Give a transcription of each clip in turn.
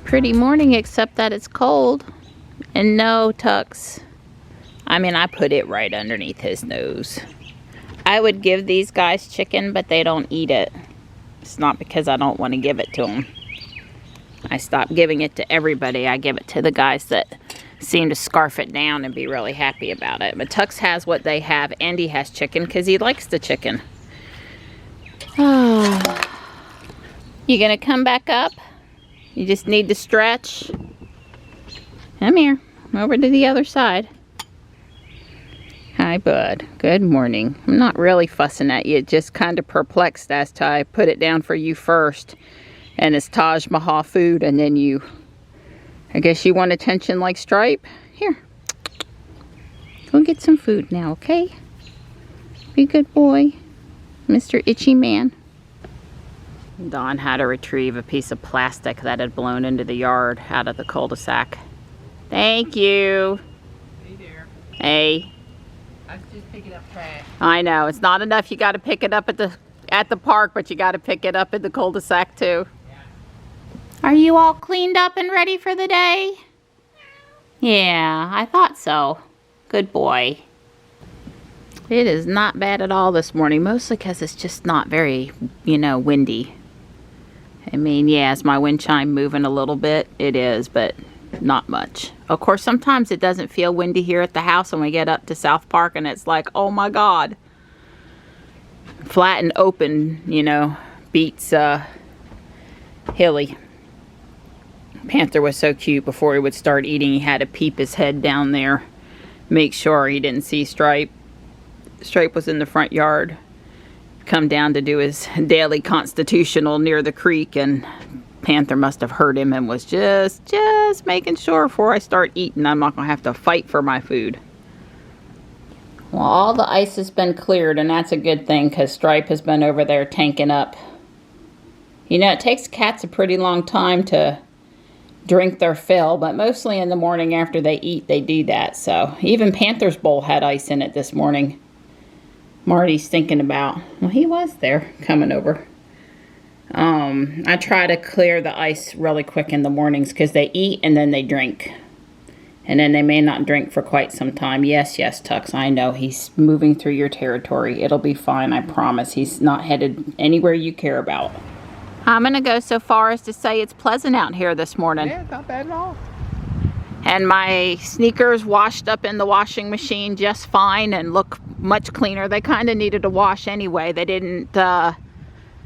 Pretty morning, except that it's cold. And no, Tux. I mean, I put it right underneath his nose. I would give these guys chicken, but they don't eat it. It's not because I don't want to give it to them. I stopped giving it to everybody. I give it to the guys that seem to scarf it down and be really happy about it. But Tux has what they have, and he has chicken because he likes the chicken. You gonna come back up? You just need to stretch. Come here, over to the other side. Hi, bud. Good morning. I'm not really fussing at you, just kind of perplexed as to I put it down for you first. And it's Taj Mahal food, and then you, I guess you want attention like Stripe? Here. Go get some food now, okay? Be a good boy, Mr. Itchy Man. Dawn had to retrieve a piece of plastic that had blown into the yard out of the cul-de-sac. Thank you. Hey there. Hey. I was just picking up trash. I know, it's not enough you got to pick it up at the park, but you got to pick it up at the cul-de-sac too. Yeah. Are you all cleaned up and ready for the day? Yeah, I thought so. Good boy. It is not bad at all this morning, mostly because it's just not very, windy. I mean, yeah, is my wind chime moving a little bit? It is, but not much. Of course, sometimes it doesn't feel windy here at the house when we get up to South Park and it's like, oh my God. Flat and open, beats hilly. Panther was so cute. Before he would start eating, he had to peep his head down there, make sure he didn't see Stripe. Stripe was in the front yard, come down to do his daily constitutional near the creek, and Panther must have heard him and was just making sure before I start eating I'm not gonna have to fight for my food. Well, all the ice has been cleared, and that's a good thing because Stripe has been over there tanking up. It takes cats a pretty long time to drink their fill, but mostly in the morning after they eat, they do that. So even Panther's bowl had ice in it this morning. Marty's thinking about, well, he was there coming over. I try to clear the ice really quick in the mornings because they eat and then they drink. And then they may not drink for quite some time. Yes, Tux, I know. He's moving through your territory. It'll be fine, I promise. He's not headed anywhere you care about. I'm going to go so far as to say it's pleasant out here this morning. Yeah, not bad at all. And my sneakers washed up in the washing machine just fine and look much cleaner. They kind of needed a wash anyway. They didn't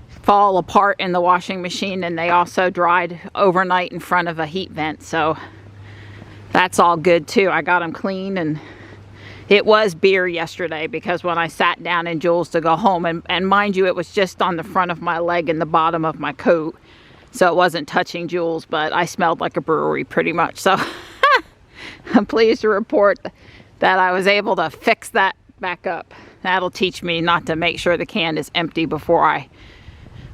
fall apart in the washing machine, and they also dried overnight in front of a heat vent. So that's all good too. I got them clean, and it was beer yesterday because when I sat down in Jules to go home, and mind you, it was just on the front of my leg and the bottom of my coat. So it wasn't touching Jules, but I smelled like a brewery pretty much. So I'm pleased to report that I was able to fix that back up. That'll teach me not to make sure the can is empty before I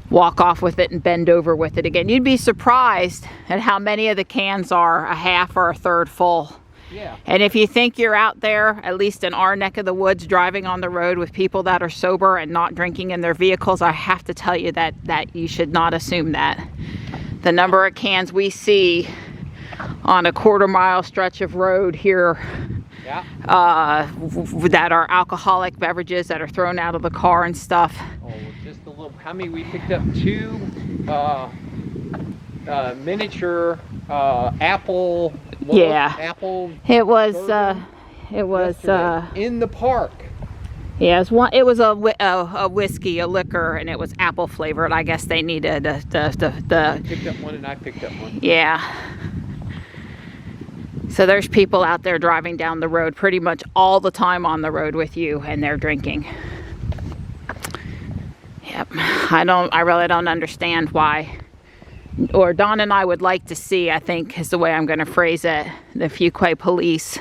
walk off with it and bend over with it again. You'd be surprised at how many of the cans are a half or a third full. Yeah. And if you think you're out there, at least in our neck of the woods, driving on the road with people that are sober and not drinking in their vehicles, I have to tell you that you should not assume that. The number of cans we see on a quarter-mile stretch of road here, Yeah. that are alcoholic beverages that are thrown out of the car and stuff. Oh, just a little. How many we picked up? 2 miniature apple. Apple. It was in the park. Yeah, it was a whiskey, a liquor, and it was apple flavored. I guess they needed You picked up one and I picked up one. Yeah. So there's people out there driving down the road pretty much all the time on the road with you, and they're drinking. Yep. I really don't understand why. Or Dawn and I would like to see, I think is the way I'm going to phrase it, the Fuquay police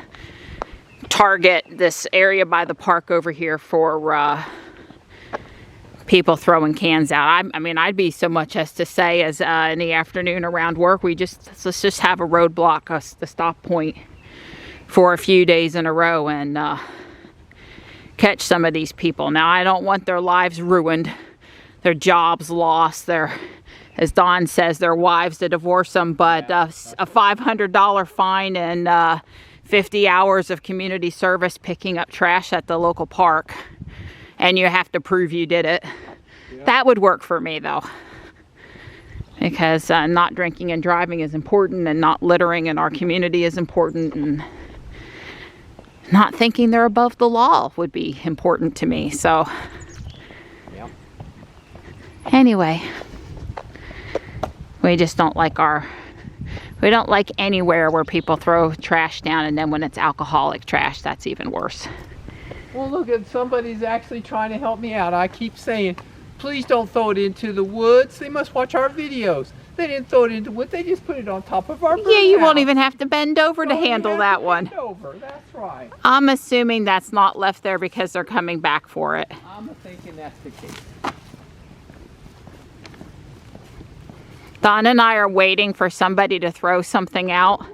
target this area by the park over here for people throwing cans out. I mean, I'd be so much as to say as in the afternoon around work, let's just have a roadblock, the stop point for a few days in a row and catch some of these people. Now, I don't want their lives ruined, their jobs lost, their as Dawn says, their wives to divorce them, but a $500 fine and 50 hours of community service picking up trash at the local park. And you have to prove you did it. Yeah. That would work for me, though. Because not drinking and driving is important, and not littering in our community is important, and not thinking they're above the law would be important to me. So, yeah. Anyway, we just don't like we don't like anywhere where people throw trash down, and then when it's alcoholic trash, that's even worse. Well, look, at somebody's actually trying to help me out. I keep saying, please don't throw it into the woods. They must watch our videos. They didn't throw it into the woods. They just put it on top of our Yeah, you won't even have to bend over to handle that one. Bend over. That's right. I'm assuming that's not left there because they're coming back for it. I'm thinking that's the case. Don and I are waiting for somebody to throw something out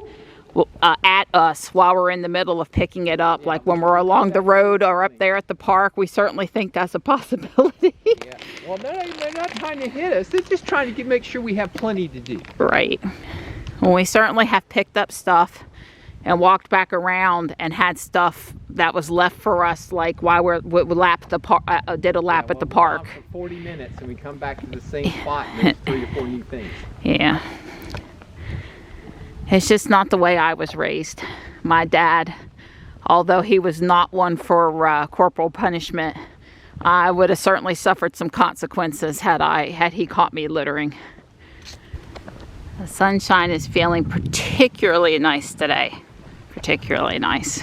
at us while we're in the middle of picking it up. Like when we're along the road or up there at the park, we certainly think that's a possibility. Yeah. Well, they're not trying to hit us. They're just trying to make sure we have plenty to do. Right. Well, we certainly have picked up stuff and walked back around and had stuff that was left for us, like while we lapped the park, did a lap at the park. For 40 minutes and we come back to the same spot and there's 3 or 4 new things. Yeah. It's just not the way I was raised. My dad, although he was not one for corporal punishment, I would have certainly suffered some consequences had he caught me littering. The sunshine is feeling particularly nice today. Particularly nice.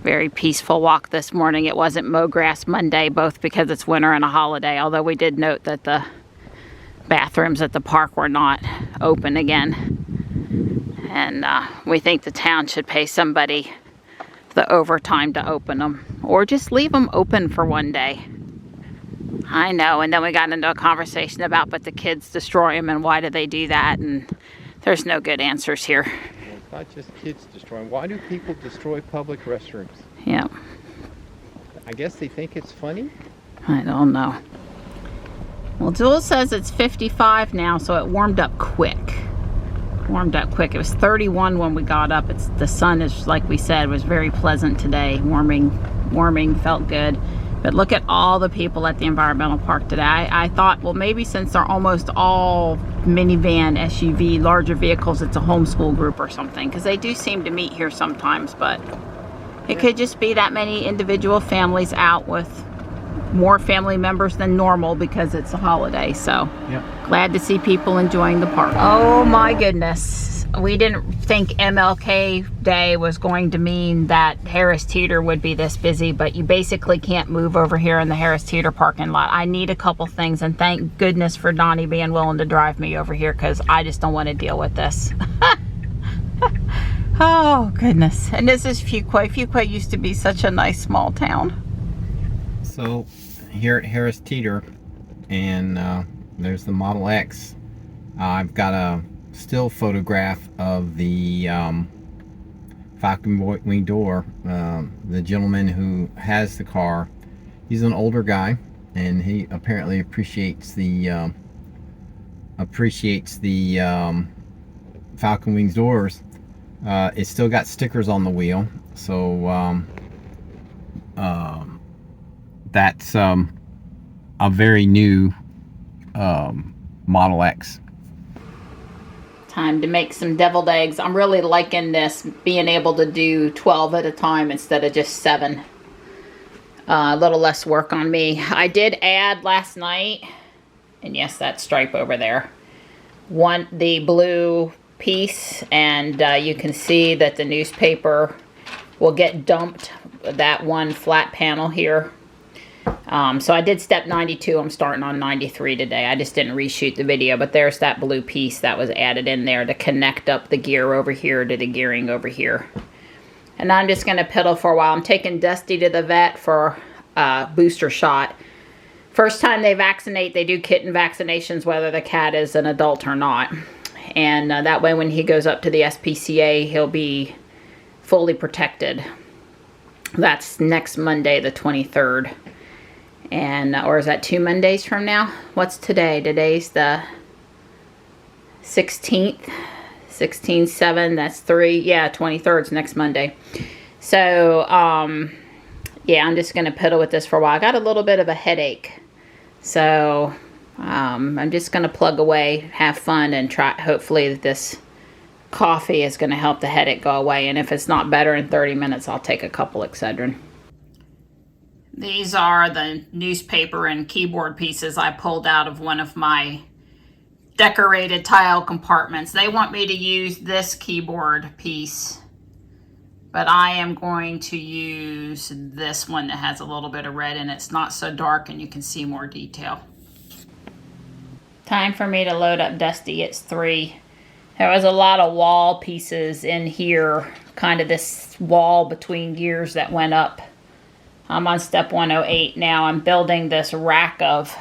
Very peaceful walk this morning. It wasn't mow grass Monday, both because it's winter and a holiday, although we did note that the bathrooms at the park were not open again. And we think the town should pay somebody the overtime to open them, or just leave them open for one day. I know, and then we got into a conversation about, but the kids destroy them, and why do they do that? And there's no good answers here. Well, it's not just kids destroying. Why do people destroy public restrooms? Yeah. I guess they think it's funny? I don't know. Well, Jules says it's 55 now, so it warmed up quick. It was 31 when we got up. The sun is, like we said, was very pleasant today. Warming, felt good. But look at all the people at the environmental park today. I thought, well, maybe since they're almost all minivan, SUV, larger vehicles, it's a homeschool group or something, because they do seem to meet here sometimes, but it could just be that many individual families out with more family members than normal because it's a holiday. So glad to see people enjoying the park. Oh my goodness, we didn't think MLK Day was going to mean that Harris Teeter would be this busy, but you basically can't move over here in the Harris Teeter parking lot. I need a couple things, and thank goodness for Donnie being willing to drive me over here, because I just don't want to deal with this. Oh goodness. And this is Fuquay. Fuquay used to be such a nice small town. So here at Harris Teeter, and there's the Model X. I've got a still photograph of the Falcon Wing door. The gentleman who has the car, he's an older guy, and he apparently appreciates the Falcon Wings doors. It's still got stickers on the wheel, so that's a very new Model X. Time to make some deviled eggs. I'm really liking this, being able to do 12 at a time instead of just 7. A little less work on me. I did add last night, and yes, that stripe over there, the blue piece, and you can see that the newspaper will get dumped, that one flat panel here. So I did step 92. I'm starting on 93 today. I just didn't reshoot the video, but there's that blue piece that was added in there to connect up the gear over here to the gearing over here. And I'm just going to piddle for a while. I'm taking Dusty to the vet for a booster shot. First time they vaccinate, they do kitten vaccinations whether the cat is an adult or not. And that way when he goes up to the SPCA, he'll be fully protected. That's next Monday, the 23rd. And, or is that 2 Mondays from now? What's today? Today's the 16th. 16, 7, that's 3. Yeah, 23rd's next Monday. So, yeah, I'm just going to piddle with this for a while. I got a little bit of a headache. So, I'm just going to plug away, have fun, and try. Hopefully this coffee is going to help the headache go away. And if it's not better in 30 minutes, I'll take a couple Excedrin. These are the newspaper and keyboard pieces I pulled out of one of my decorated tile compartments. They want me to use this keyboard piece, but I am going to use this one that has a little bit of red in it. It's not so dark and you can see more detail. Time for me to load up Dusty. It's 3. There was a lot of wall pieces in here, kind of this wall between gears that went up. I'm on step 108 now. I'm building this rack of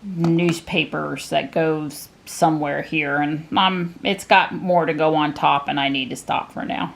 newspapers that goes somewhere here, and it's got more to go on top, and I need to stop for now.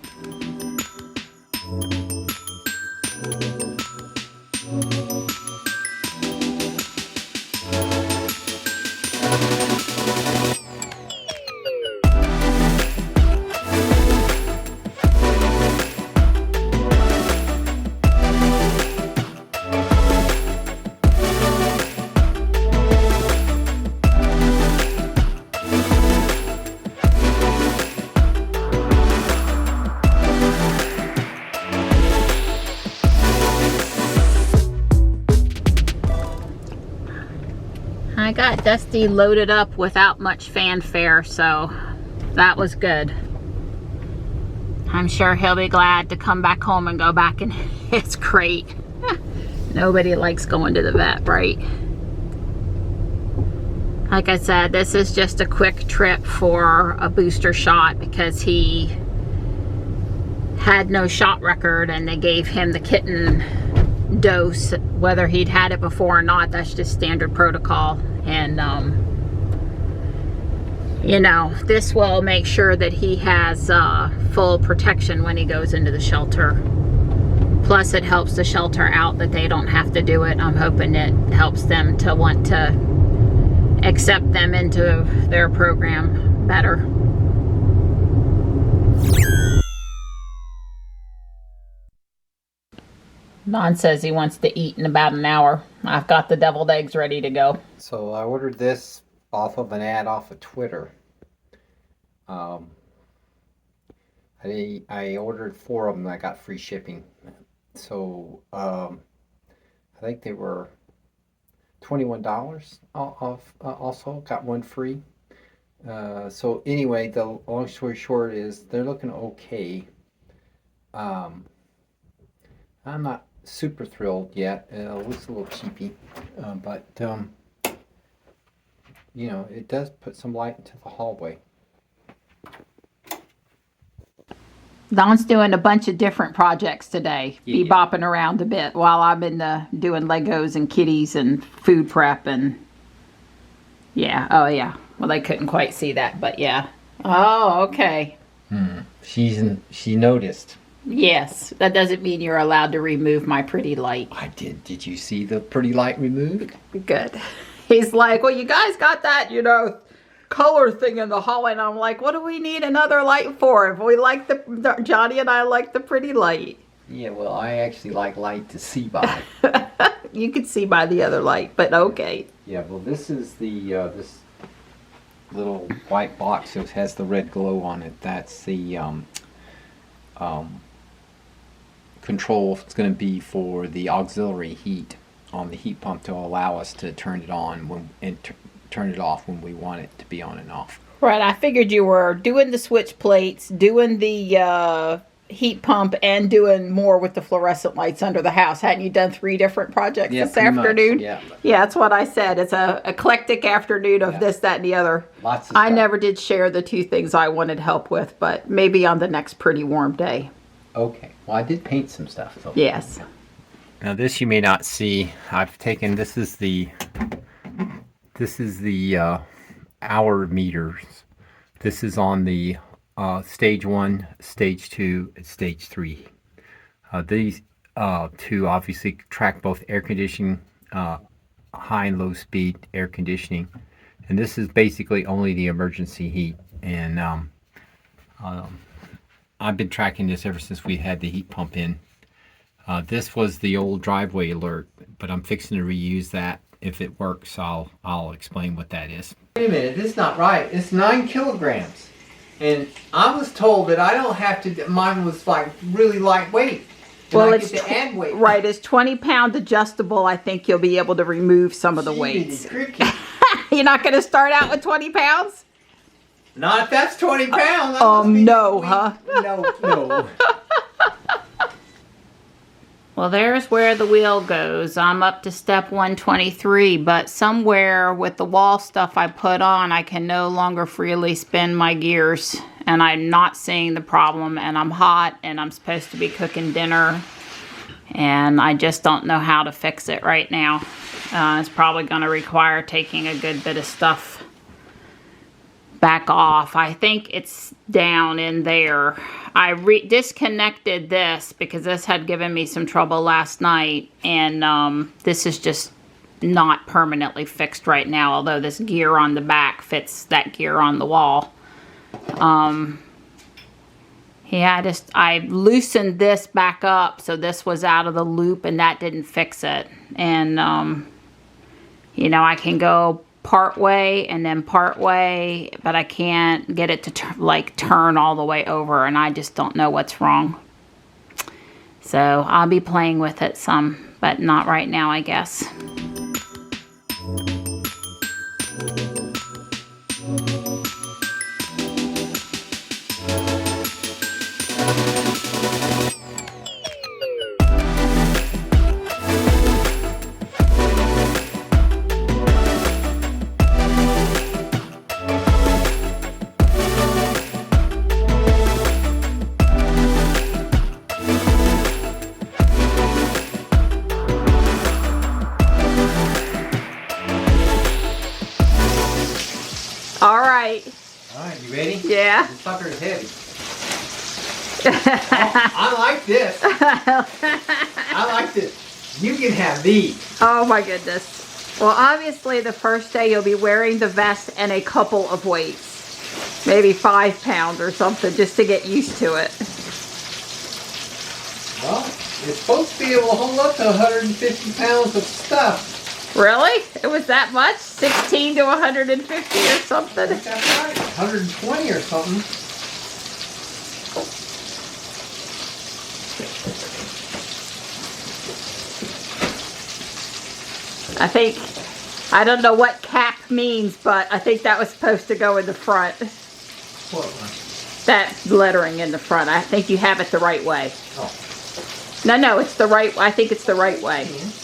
I got Dusty loaded up without much fanfare, so that was good. I'm sure he'll be glad to come back home and go back in his crate. Nobody likes going to the vet, right? Like I said, this is just a quick trip for a booster shot because he had no shot record and they gave him the kitten dose. Whether he'd had it before or not, that's just standard protocol. And you know, this will make sure that he has full protection when he goes into the shelter. Plus it helps the shelter out that they don't have to do it. I'm hoping it helps them to want to accept them into their program better. Don says he wants to eat in about an hour. I've got the deviled eggs ready to go. So I ordered this off of an ad off of Twitter. I ordered 4 of them. I got free shipping. So I think they were $21 off. Also got 1 free. So anyway, the long story short is they're looking okay. I'm not super thrilled yet. It looks a little cheapy, but you know, it does put some light into the hallway. Don's doing a bunch of different projects today. Yeah. Bebopping around a bit while I'm in doing Legos and kitties and food prep and yeah. Oh yeah. Well, they couldn't quite see that, but yeah. Oh, okay. She noticed. Yes, that doesn't mean you're allowed to remove my pretty light. I did. Did you see the pretty light removed? Good. He's like, well, you guys got that, you know, color thing in the hallway. And I'm like, what do we need another light for? If we like Johnny and I like the pretty light. Yeah, well, I actually like light to see by. You could see by the other light, but okay. Yeah, well, this is the, this little white box that has the red glow on it. That's the, control. It's going to be for the auxiliary heat on the heat pump to allow us to turn it on and turn it off when we want it to be on and off. Right, I figured you were doing the switch plates, doing the heat pump, and doing more with the fluorescent lights under the house. Hadn't you done 3 different projects this afternoon? Yeah, that's what I said. It's a eclectic afternoon of this, that, and the other. Lots of I stuff. never did share the 2 things I wanted help with, but maybe on the next pretty warm day. Okay. Well, I did paint some stuff. So. Yes. Now this you may not see. I've taken, this is the hour meters. This is on the stage 1, stage 2, and stage 3. These 2 obviously track both air conditioning high and low speed air conditioning, and this is basically only the emergency heat. And I've been tracking this ever since we had the heat pump in. This was the old driveway alert, but I'm fixing to reuse that. If it works, I'll explain what that is. Wait a minute, this is not right. It's 9 kilograms. And I was told that I don't have to, mine was like really lightweight. Well, it's add weight. Right, it's 20-pound adjustable. I think you'll be able to remove some of the weights. You're not going to start out with 20 pounds? Not if that's 20 pounds. No, huh? No. Well, there's where the wheel goes. I'm up to step 123, but somewhere with the wall stuff I put on, I can no longer freely spin my gears, and I'm not seeing the problem, and I'm hot, and I'm supposed to be cooking dinner, and I just don't know how to fix it right now. It's probably going to require taking a good bit of stuff back off. I think it's down in there. I disconnected this because this had given me some trouble last night, and this is just not permanently fixed right now, although this gear on the back fits that gear on the wall. Yeah, I loosened this back up so this was out of the loop, and that didn't fix it. And you know, I can go part way and then part way, but I can't get it to turn all the way over, and I just don't know what's wrong. So I'll be playing with it some, but not right now, I guess. All right, you ready? Yeah. This sucker is heavy. I like this. I like this. You can have these. Oh my goodness. Well, obviously the first day you'll be wearing the vest and a couple of weights. Maybe 5 pounds or something, just to get used to it. Well, it's supposed to be able to hold up to 150 pounds of stuff. Really? It was that much? 16 to 150 or something? I think that's right. 120 or something. I don't know what cap means, but I think that was supposed to go in the front. What one? That lettering in the front. I think you have it the right way. Oh. No, it's the right, I think it's the right way. Mm-hmm.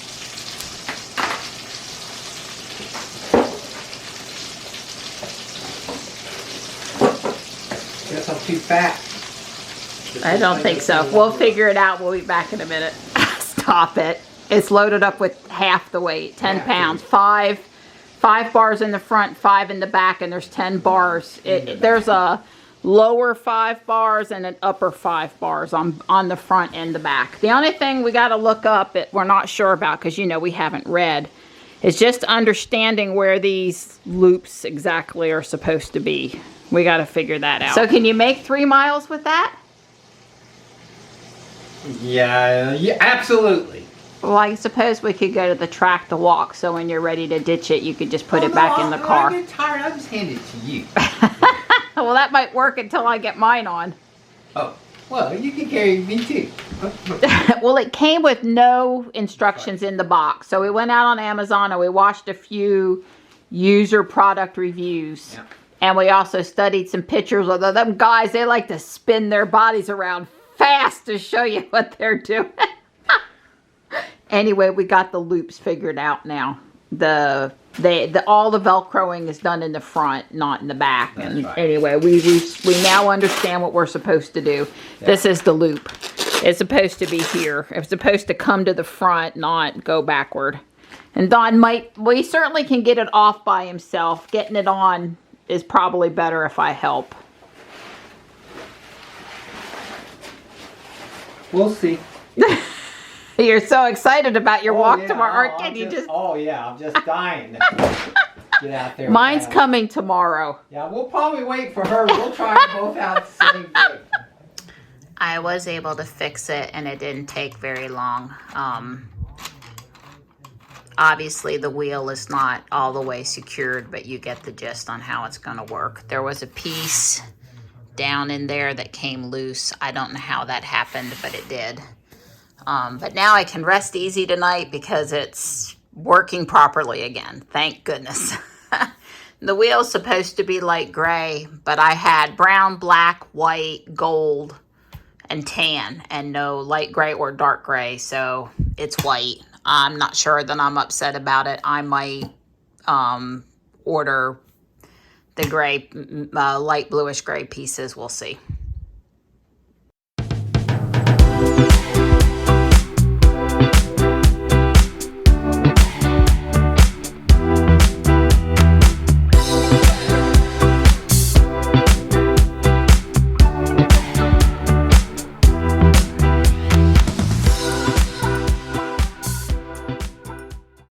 Guess I'm too fat. I don't think so. We'll figure it out. We'll be back in a minute. Stop it. It's loaded up with half the weight, 10 pounds. Five bars in the front, 5 in the back, and there's 10 bars. There's a lower 5 bars and an upper 5 bars on the front and the back. The only thing we got to look up, we're not sure about, because, you know, we haven't read, is just understanding where these loops exactly are supposed to be. We got to figure that out. So can you make 3 miles with that? Yeah, absolutely. Well, I suppose we could go to the track to walk, so when you're ready to ditch it, you could just put it back in the car. When I get tired, I'll just hand it to you. Well, that might work until I get mine on. Oh, well, you can carry me too. Well, it came with no instructions in the box, so we went out on Amazon and we watched a few user product reviews. Yeah. And we also studied some pictures of them guys. They like to spin their bodies around fast to show you what they're doing. Anyway, we got the loops figured out now. All the Velcroing is done in the front, not in the back. That's and right. Anyway, we now understand what we're supposed to do. Yeah. This is the loop. It's supposed to be here. It's supposed to come to the front, not go backward. And Don we certainly can get it off by himself. Getting it on is probably better if I help. We'll see. You're so excited about your walk tomorrow, oh, can you just... Oh yeah, I'm just dying to get out there. Mine's coming tomorrow. Yeah, we'll probably wait for her. We'll try them both out at the same day. I was able to fix it, and it didn't take very long. Obviously, the wheel is not all the way secured, but you get the gist on how it's going to work. There was a piece down in there that came loose. I don't know how that happened, but it did. But now I can rest easy tonight because it's working properly again. Thank goodness. The wheel's supposed to be light gray, but I had brown, black, white, gold, and tan, and no light gray or dark gray, so it's white. I'm not sure that I'm upset about it. I might order the gray, light bluish gray pieces. We'll see.